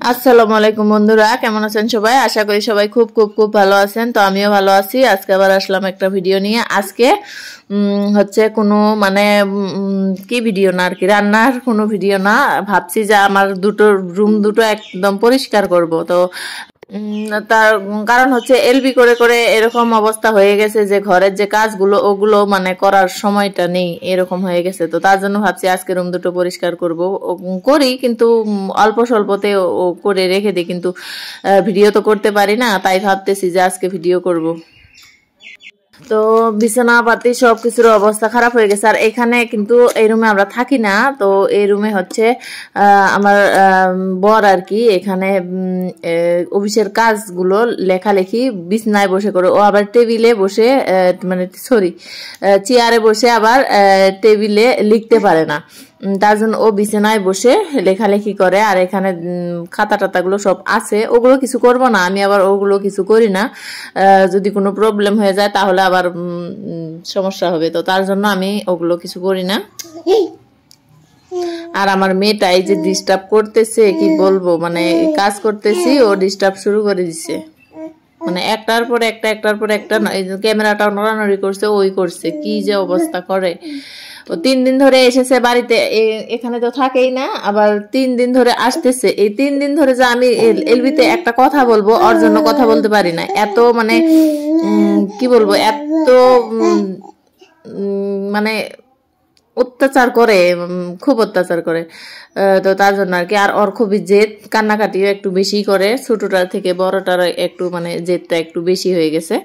আসসালামু আলাইকুম বন্ধুরা, কেমন আছেন সবাই? আশা করি সবাই খুব খুব খুব ভালো আছেন। তো আমিও ভালো আছি। আজকে আবার আসলাম একটা ভিডিও নিয়ে। আজকে হচ্ছে কোনো মানে কি ভিডিও না আর কি, রান্নার কোনো ভিডিও না। ভাবছি যে আমার রুম দুটো একদম পরিষ্কার করব। তো তার কারণ হচ্ছে এলবি করে করে এরকম অবস্থা হয়ে গেছে যে ঘরের যে কাজগুলো ওগুলো মানে করার সময়টা নেই, এরকম হয়ে গেছে। তো তার জন্য ভাবছি আজকে রুম দুটো পরিষ্কার করব। করি কিন্তু অল্প স্বল্পতে ও করে রেখে দিই, কিন্তু ভিডিও তো করতে পারি না। তাই ভাবতেছি যে আজকে ভিডিও করব। তো বিছানা পাতি সবকিছুর অবস্থা খারাপ হয়ে গেছে। আর এখানে কিন্তু এই রুমে আমরা থাকি না। তো এই রুমে হচ্ছে আমার বর আর কি এখানে অফিসের কাজগুলো লেখালেখি বিছানায় বসে করে, ও আবার টেবিলে বসে মানে সরি চেয়ারে বসে আবার টেবিলে লিখতে পারে না। তার জন্য ও বিছানায় বসে লেখালেখি করে। আর এখানে খাতা টাতাগুলো সব আছে, ওগুলো কিছু করব না আমি, আবার ওগুলো কিছু করি না। যদি কোনো প্রবলেম হয়ে যায় তাহলে আবার সমস্যা হবে। তো তার জন্য আমি ওগুলো কিছু করি না। আর আমার মেয়েটা এই যে ডিস্টার্ব করতেছে, কি বলবো, মানে কাজ করতেছি ও ডিস্টার্ব শুরু করে দিচ্ছে। মানে একটার পর একটা ক্যামেরাটা নড়ানড়ি করছে, ওই করছে, কি যে অবস্থা করে। ও 3 দিন ধরে এসেছে বাড়িতে, এখানে তো থাকেই না, আবার 3 দিন ধরে আসতেছে। এই 3 দিন ধরে যে আমি এলবিতে একটা কথা বলবো, ওর জন্য কথা বলতে পারি না। এত মানে কি বলবো, এত মানে অত্যাচার করে, খুব অত্যাচার করে। তো তার জন্য আর কি। আর ওর খুবই জেদ, কান্নাকাটিও একটু বেশি করে, ছোটটার থেকে বড়টার একটু মানে জেদটা একটু বেশি হয়ে গেছে।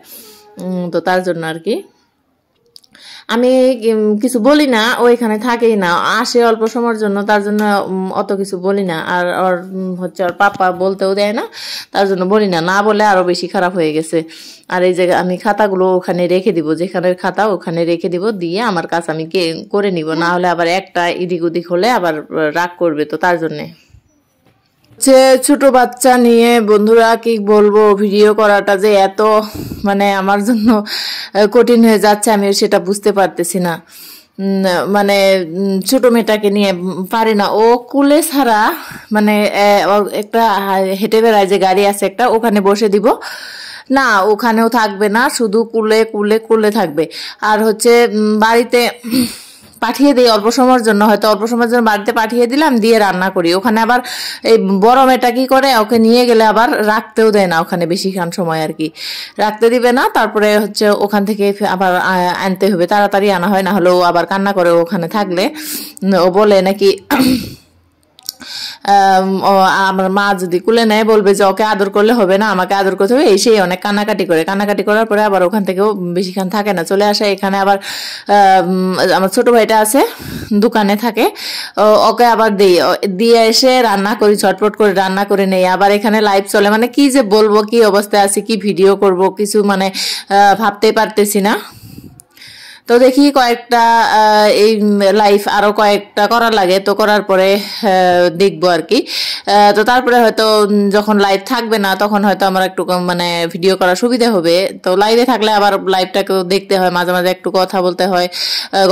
তো তার জন্য আর কি আমি কিছু বলি না। ও এখানে থাকেই না, আসে অল্প সময়ের জন্য, তার জন্য অত কিছু বলি না। আর ওর হচ্ছে ওর পাপা বলতেও দেয় না, তার জন্য বলি না। না বলে আরো বেশি খারাপ হয়ে গেছে। আর এই যে আমি খাতাগুলো ওখানে রেখে দিব, যেখানের খাতা ওখানে রেখে দিব, দিয়ে আমার কাজ আমি করে নিব। না হলে আবার একটা এদিক ওদিক হলে আবার রাগ করবে। তো তার জন্যে ছোট বাচ্চা নিয়ে বন্ধুরা কি বলবো, ভিডিও করাটা যে এত মানে আমার জন্য কঠিন হয়ে যাচ্ছে, আমি সেটা বুঝতে পারতেছি না। মানে ছোট মেয়েটাকে নিয়ে পারি না। ও কুলে ছাড়া মানে একটা হেঁটে বেড়ায় যে গাড়ি আছে একটা, ওখানে বসে দিব না, ওখানেও থাকবে না, শুধু কুলে কুলে কুলে থাকবে। আর হচ্ছে বাড়িতে পাঠিয়ে দিই অল্প সময়ের জন্য, হয়তো অল্প সময়ের জন্য বাড়িতে পাঠিয়ে দিলাম, দিয়ে রান্না করি। ওখানে আবার এই বড় মেয়েটা কি করে, ওকে নিয়ে গেলে আবার রাখতেও দেয় না ওখানে বেশিক্ষণ সময় আর কি, রাখতে দিবে না। তারপরে হচ্ছে ওখান থেকে আবার আনতে হবে, তাড়াতাড়ি আনা হয়, না হলেও আবার কান্না করে ওখানে থাকলে। ও বলে নাকি আমার মা যদি কুলে নেয় বলবে যে ওকে আদর করলে হবে না, আমাকে আদর করতে হবে। এই সেই অনেক কান্নাকাটি করে, কান্নাকাটি করার পরে আবার ওখান থেকেও বেশিক্ষণ থাকে না, চলে আসে এখানে। আবার আমার ছোট ভাইটা আছে, দোকানে থাকে, ওকে আবার দিয়ে এসে রান্না করি, ঝটপট করে রান্না করে নেই। আবার এখানে লাইভ চলে, মানে কি যে বলবো, কি অবস্থায় আছি, কি ভিডিও করব, কিছু মানে ভাবতেই পারতেছি না। তো দেখি কয়েকটা এই লাইভ আরো কয়েকটা করার লাগে, তো করার পরে দেখবো আর কি। তো তারপরে হয়তো যখন লাইভ থাকবে না তখন হয়তো আমার একটু মানে ভিডিও করা সুবিধা হবে। তো লাইভে থাকলে আবার লাইভটাকেও দেখতে হয়, মাঝে মাঝে একটু কথা বলতে হয়,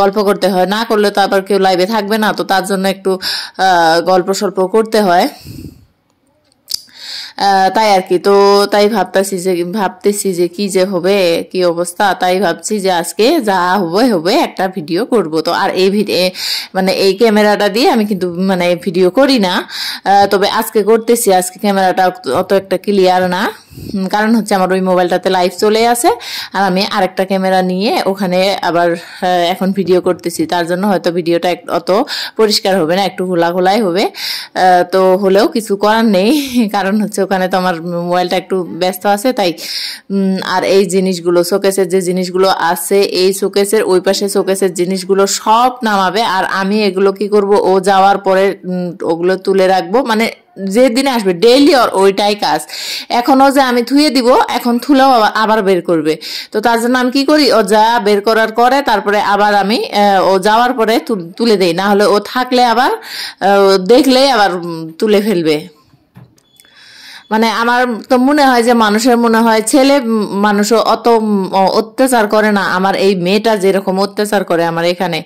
গল্প করতে হয়। না করলে তো আবার কেউ লাইভে থাকবে না, তো তার জন্য একটু গল্প সল্প করতে হয়, তাই আর কি। তো তাই ভাবতেছি যে কি যে হবে, কি অবস্থা। তাই ভাবছি যে আজকে যা হবে একটা ভিডিও করব। তো আর এই মানে এই ক্যামেরাটা দিয়ে আমি কিন্তু মানে ভিডিও করি না, তবে আজকে করতেছি। আজকে ক্যামেরাটা অত একটা ক্লিয়ার না, কারণ হচ্ছে আমার ওই মোবাইলটাতে লাইভ চলে আসে, আর আমি আরেকটা ক্যামেরা নিয়ে ওখানে আবার এখন ভিডিও করতেছি। তার জন্য হয়তো ভিডিওটা অত পরিষ্কার হবে না, একটু খোলাই হবে। তো হলেও কিছু করার নেই, কারণ হচ্ছে ওখানে তো আমার মোবাইলটা একটু ব্যস্ত আছে তাই। আর এই জিনিসগুলো, শোকেসের যে জিনিসগুলো আছে, এই শোকেসের ওই পাশে শোকেসের জিনিসগুলো সব নামাবে। আর আমি এগুলো কি করব, ও যাওয়ার পরে ওগুলো তুলে রাখবো, মানে যেদিনে আসবে ডেইলি ওইটাই কাজ। এখনো যে আমি ধুয়ে দিব, এখন ধুলেও আবার বের করবে। তো তার জন্য আমি কি করি, ও যা বের করার করে তারপরে আবার আমি ও যাওয়ার পরে তুলে দেই, না হলে ও থাকলে আবার দেখলে আবার তুলে ফেলবে। মানে আমার তো মনে হয় যে মানুষের মনে হয় ছেলে মানুষও অত অত্যাচার করে না, আমার এই মেয়েটা যেরকম অত্যাচার করে আমার এখানে।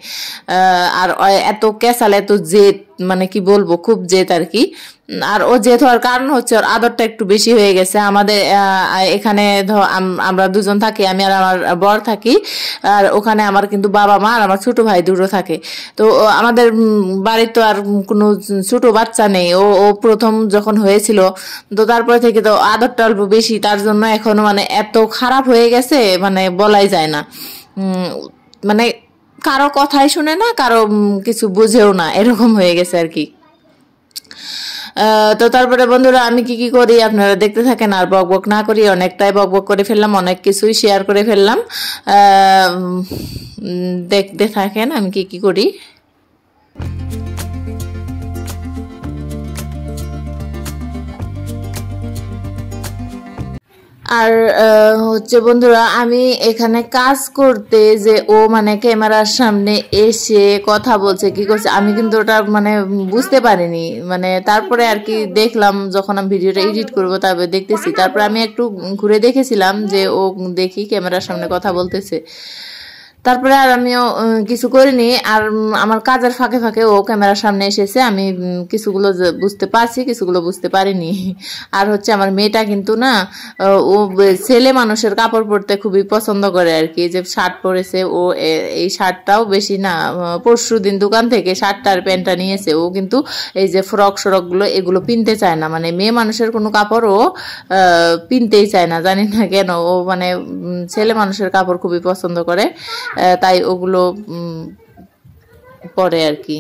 আর এত ক্যাসাল, এত জেদ, মানে কি বলবো, খুব জেদ আর কি। আর ও জেদ হওয়ার কারণ হচ্ছে ওর আদরটা একটু বেশি হয়ে গেছে। আমাদের এখানে আমরা দুজন থাকি, আমি আর আমার বর থাকি। আর ওখানে আমার কিন্তু বাবা মা আর আমার ছোট ভাই দুটো থাকে। তো আমাদের বাড়ির তো আর কোনো ছোট বাচ্চা নেই। ও ও প্রথম যখন হয়েছিল, তো তারপরে থেকে তো আদরটা অল্প বেশি, তার জন্য এখন মানে এত খারাপ হয়ে গেছে মানে বলাই যায় না। মানে কারো কথাই শুনে না, কারো কিছু বুঝেও না, এরকম হয়ে গেছে আর কি। তো তারপরে বন্ধুরা আমি কি কি করি আপনারা দেখতে থাকেন, আর বক বক না করি, অনেকটাই বক বক করে ফেললাম, অনেক কিছুই শেয়ার করে ফেললাম। দেখতে থাকেন আমি কি কি করি। আর হচ্ছে বন্ধুরা আমি এখানে কাজ করতে যে ও মানে ক্যামেরার সামনে এসে কথা বলছে কি করছে, আমি কিন্তু ওটা মানে বুঝতে পারিনি। মানে তারপরে আর কি দেখলাম, যখন আমি ভিডিওটা এডিট করবো তারপরে দেখতেছি, তারপরে আমি একটু ঘুরে দেখেছিলাম যে ও দেখি ক্যামেরার সামনে কথা বলতেছে। তারপরে আর আমিও কিছু করিনি। আর আমার কাজের ফাঁকে ফাঁকে ও ক্যামেরার সামনে এসেছে, আমি কিছুগুলো বুঝতে পারছি, কিছুগুলো বুঝতে পারিনি। আর হচ্ছে আমার মেয়েটা কিন্তু না, ও ছেলে মানুষের কাপড় পরতে খুবই পছন্দ করে আর কি। যে শার্ট পরেছে ও, এই শার্টটাও বেশি না, পরশু দিন দোকান থেকে শার্টটা আর প্যান্টটা নিয়েছে। ও কিন্তু এই যে ফ্রক সরকগুলো এগুলো পিনতে চায় না, মানে মেয়ে মানুষের কোনো কাপড় ও পিনতেই চায় না, জানি না কেন। ও মানে ছেলে মানুষের কাপড় খুবই পছন্দ করে, তাই ওগুলো পরে আর কি।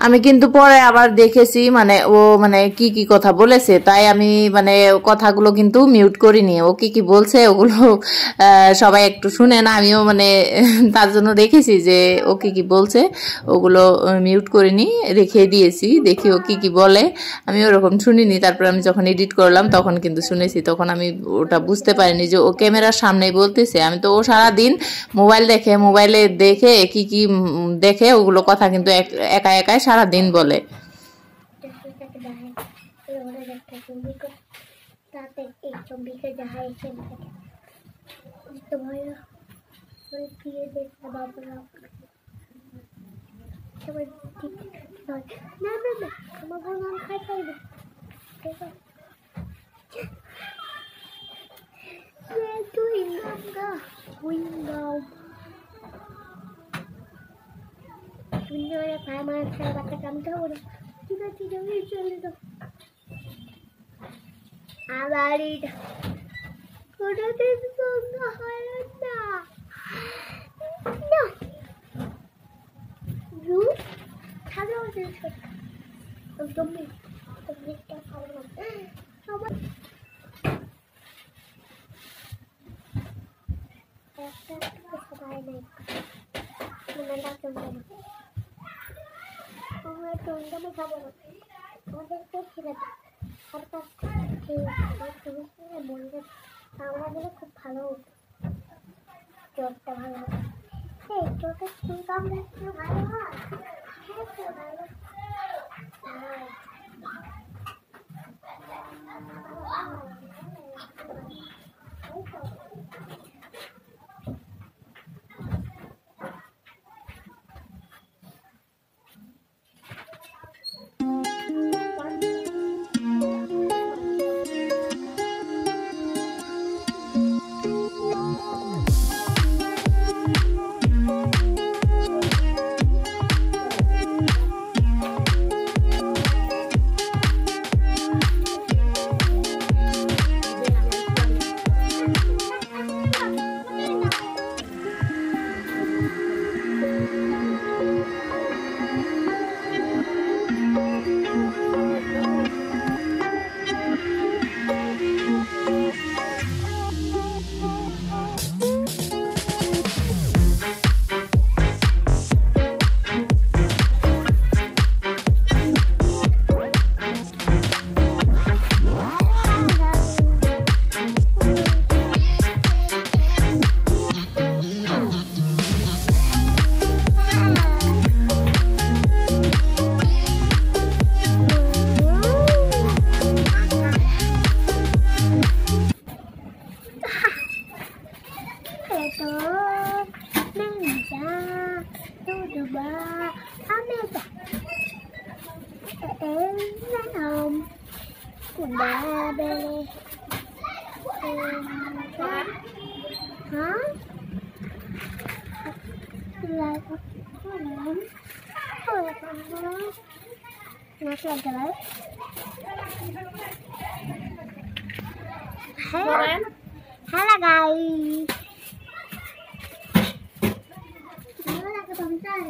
আমি কিন্তু পরে আবার দেখেছি মানে ও মানে কি কি কথা বলেছে, তাই আমি মানে কথাগুলো কিন্তু মিউট করিনি। ও কি কি বলছে ওগুলো সবাই একটু শুনে না, আমিও মানে তার জন্য দেখেছি যে ও কি কি বলছে, ওগুলো মিউট করিনি, রেখে দিয়েছি, দেখি ও কি কি বলে। আমি ওরকম শুনিনি, তারপর আমি যখন এডিট করলাম তখন কিন্তু শুনেছি। তখন আমি ওটা বুঝতে পারিনি যে ও ক্যামেরার সামনেই বলতেছে। আমি তো ও সারাদিন মোবাইল দেখে, মোবাইলে দেখে কি কি দেখে ওগুলো কথা কিন্তু একা একাই সারাদিন বলে। খুব ভালো জবটা ভালো, এই তোকে ইনকাম ভালো হয়। Udah beli. Hah? Halo guys. Halo ketonton.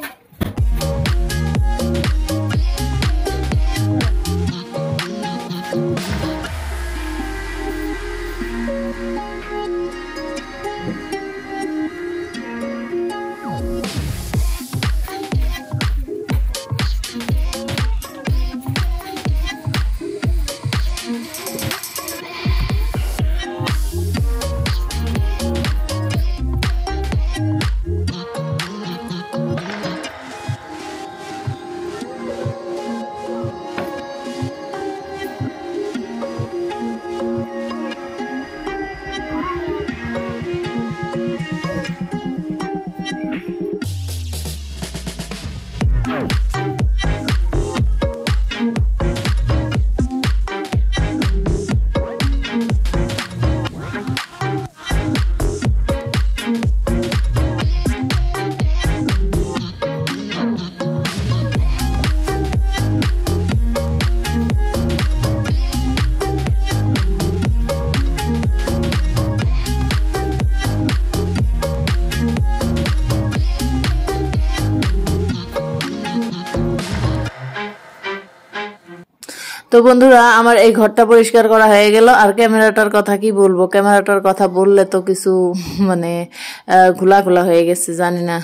তো বন্ধুরা আমার এই ঘরটা পরিষ্কার করা হয়ে গেল। আর ক্যামেরাটার কথা কি বলবো, ক্যামেরাটার কথা বললে তো কিছু মানে ঘোলা ঘোলা হয়ে গেছে, জানি না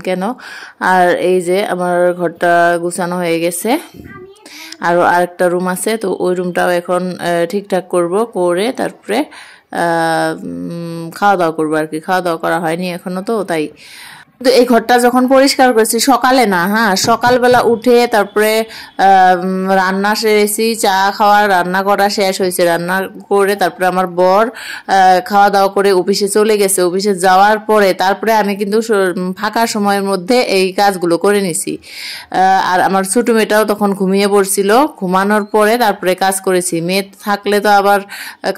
কেন। আর এই যে আমার ঘরটা গুছানো হয়ে গেছে, আরো আরেকটা রুম আছে, তো ওই রুমটাও এখন ঠিকঠাক করব, করে তারপরে খাওয়া দাওয়া করবো আর কি। খাওয়া দাওয়া করা হয়নি এখনো, তো তাই। তো এই ঘরটা যখন পরিষ্কার করেছি সকালে না, হ্যাঁ সকালবেলা উঠে তারপরে রান্না সেরেছি, চা খাওয়া রান্না করা শেষ হয়েছে, রান্না করে তারপরে আমার বর খাওয়া দাওয়া করে অফিসে চলে গেছে। অফিসে যাওয়ার পরে তারপরে আমি কিন্তু ফাঁকা সময়ের মধ্যে এই কাজগুলো করে নিছি। আর আমার ছোট মেয়েটাও তখন ঘুমিয়ে পড়ছিল, ঘুমানোর পরে তারপরে কাজ করেছি। মেয়ে থাকলে তো আবার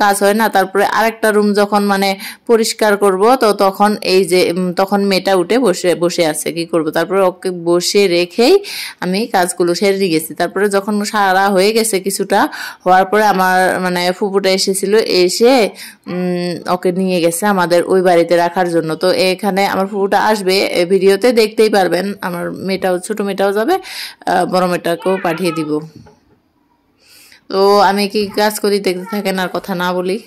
কাজ হয় না। তারপরে আরেকটা রুম যখন মানে পরিষ্কার করব, তো তখন এই যে তখন মেয়েটা উঠে বসে আছে, কি করব। তারপরে ওকে বসে রেখেই আমি কাজগুলো সেরে গেছি। তারপরে যখন সারা হয়ে গেছে কিছুটা, হওয়ার পরে আমার মানে ফুপুটা এসেছিল, এসে ওকে নিয়ে গেছে আমাদের ওই বাড়িতে রাখার জন্য। তো এখানে আমার ফুপুটা আসবে, ভিডিওতে দেখতেই পারবেন। আমার মেয়েটাও, ছোট মেয়েটাও যাবে, বড় মেয়েটাকেও পাঠিয়ে দিব। তো আমি কি কাজ করি দেখতে থাকেন, আর কথা না বলি।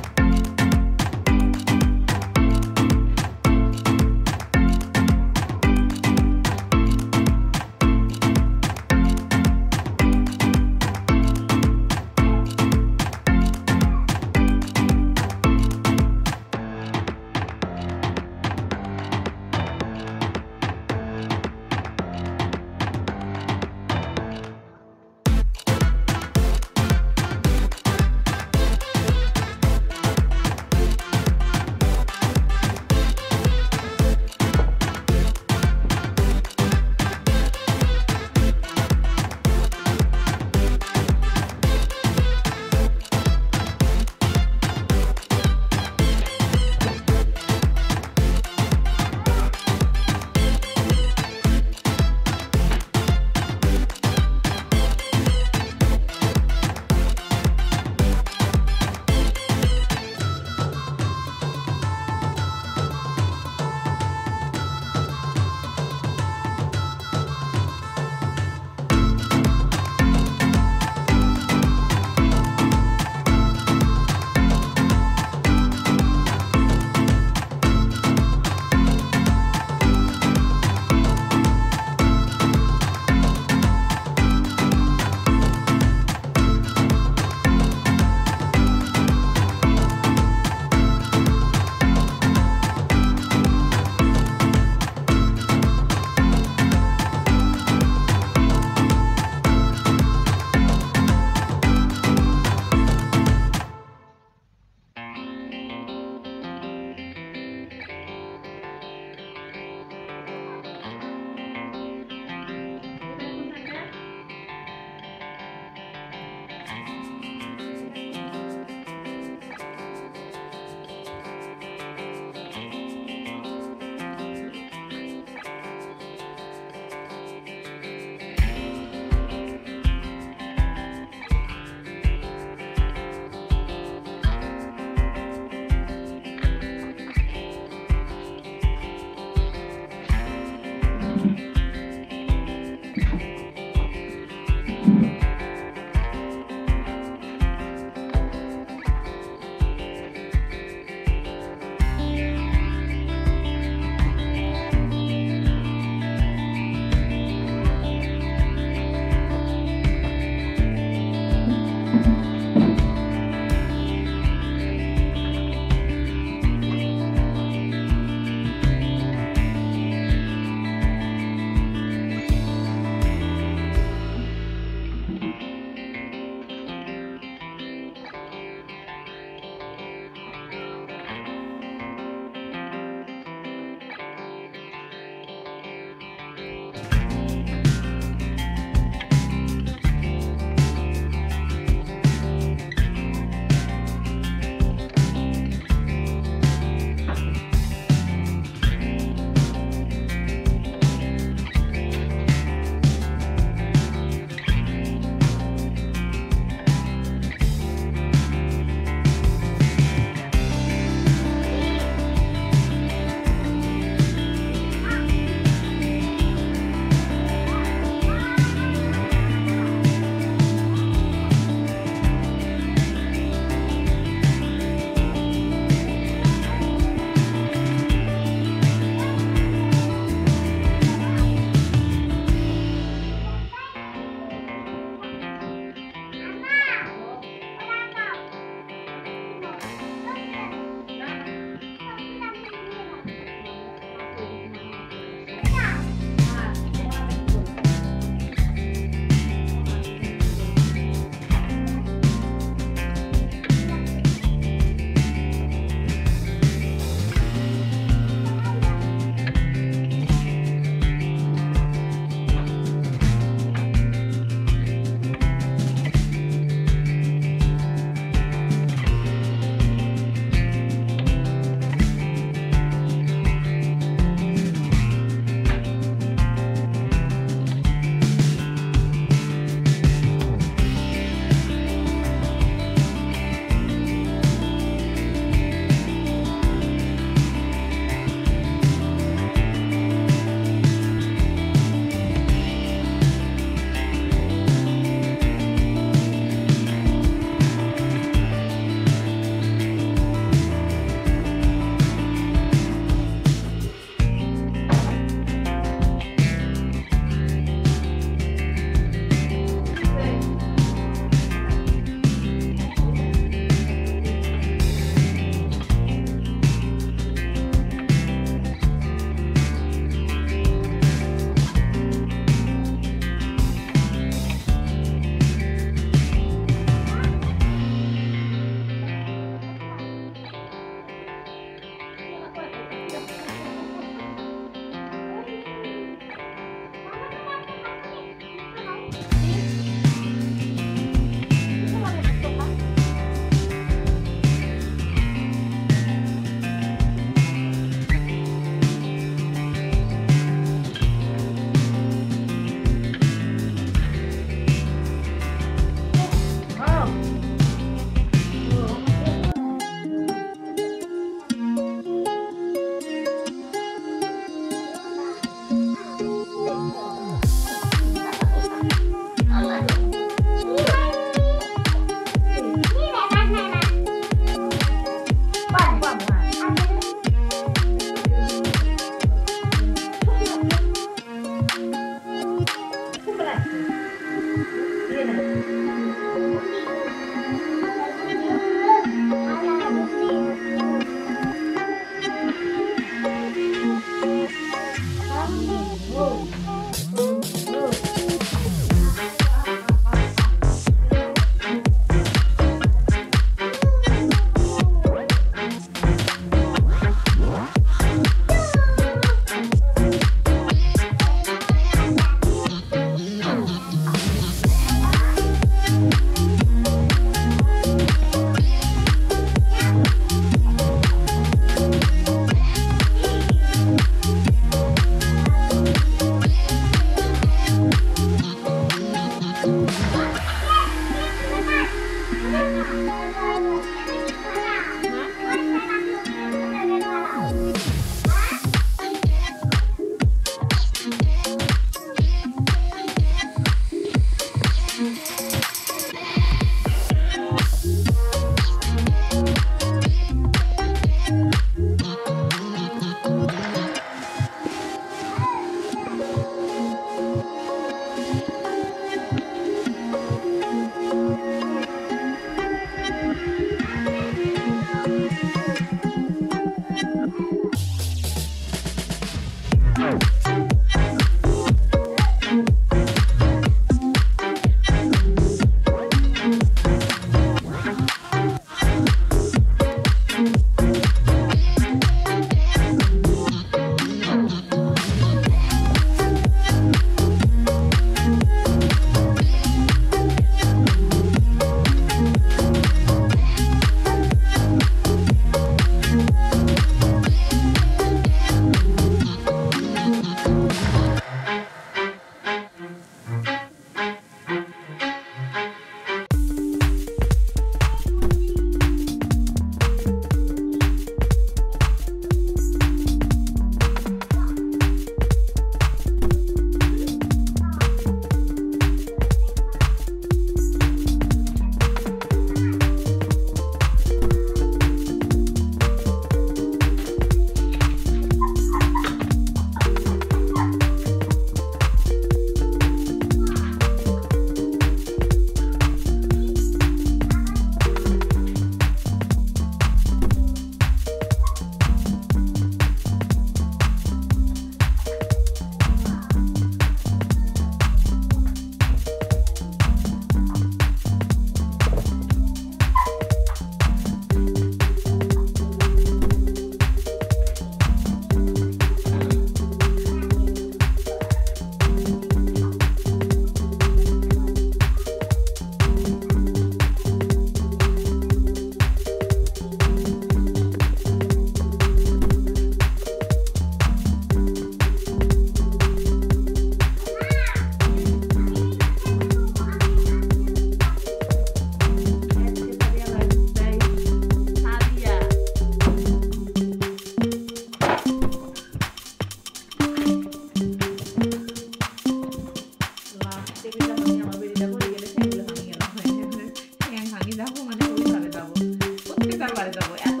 কার বাড়ি যাবো, এত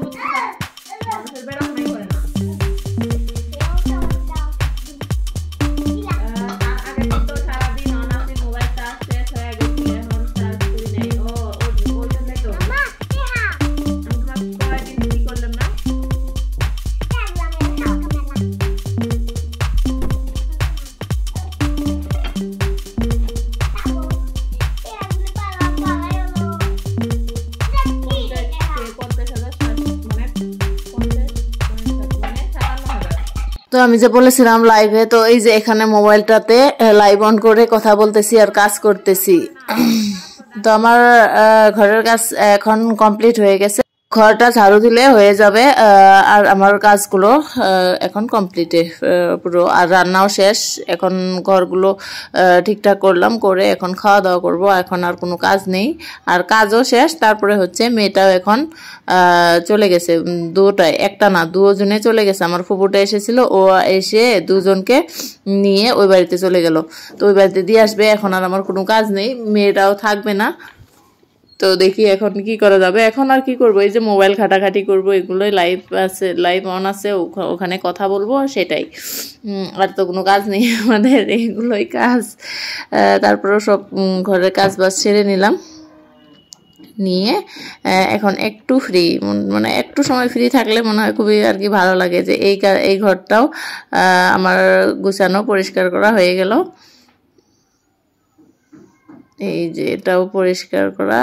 মানুষের বেড়াশোনাই করে না। আগে তো সারাদিন অনাসি মোবাইল চার্জ শেষ হয়ে গেছে, এখন চার্জ করি নাই। ওই জন্যই তো আমি তোমার কয়েকদিন কি করলাম না। তো আমি যে বলেছিলাম লাইভে, তো এই যে এখানে মোবাইলটাতে লাইভ অন করে কথা বলতেছি আর কাজ করতেছি। তো আমার ঘরের কাজ এখন কমপ্লিট হয়ে গেছে, ঘরটা ঝাড়ু দিলে হয়ে যাবে। আর আমার কাজগুলো এখন কমপ্লিটে পুরো, আর রান্নাও শেষ। এখন ঘরগুলো ঠিকঠাক করলাম, করে এখন খাওয়া দাওয়া করব। এখন আর কোনো কাজ নেই, আর কাজও শেষ। তারপরে হচ্ছে মেয়েটাও এখন চলে গেছে, দুটায়, একটা না দুজনে চলে গেছে। আমার ফুপুটা এসেছিল, ও এসে দুজনকে নিয়ে ওই বাড়িতে চলে গেল। তো ওই বাড়িতে দিয়ে আসবে, এখন আর আমার কোনো কাজ নেই, মেয়েটাও থাকবে না। তো দেখি এখন কি করা যাবে। এখন আর কি করবো, এই যে মোবাইল ঘাটাঘাটি করবো, এগুলোই লাইভ আছে, লাইভ অন আছে, ওখানে কথা বলবো, সেটাই। আর তো কোনো কাজ নেই আমাদের, এগুলোই কাজ। তারপরেও সব ঘরের কাজ বাজ ছেড়ে নিলাম, নিয়ে এখন একটু ফ্রি, মানে একটু সময় ফ্রি থাকলে মনে হয় খুবই আর কি ভালো লাগে। যে এই ঘরটাও আমার গুছানো পরিষ্কার করা হয়ে গেল। এই যে এটাও পরিষ্কার করা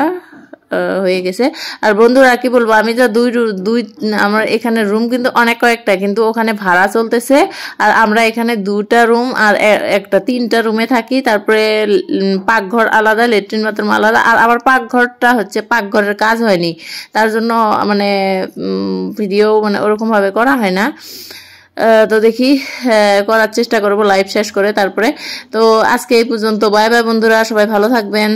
হয়ে গেছে। আর বন্ধুরা কি বলবো, আমি যা দুই আমার এখানে রুম কিন্তু অনেক কয়েকটা, কিন্তু ওখানে ভাড়া চলতেছে। আর আমরা এখানে 2টা রুম আর একটা 3টা রুমে থাকি। তারপরে পাকঘর আলাদা, ল্যাট্রিন বাথরুম আলাদা। আর আবার পাকঘরটা হচ্ছে পাকঘরের কাজ হয়নি, তার জন্য মানে ভিডিও মানে ওরকমভাবে করা হয় না। তো দেখি করার চেষ্টা করব লাইভ শেষ করে। তারপরে তো আজকে এই পর্যন্ত, বাই বাই বন্ধুরা, সবাই ভালো থাকবেন।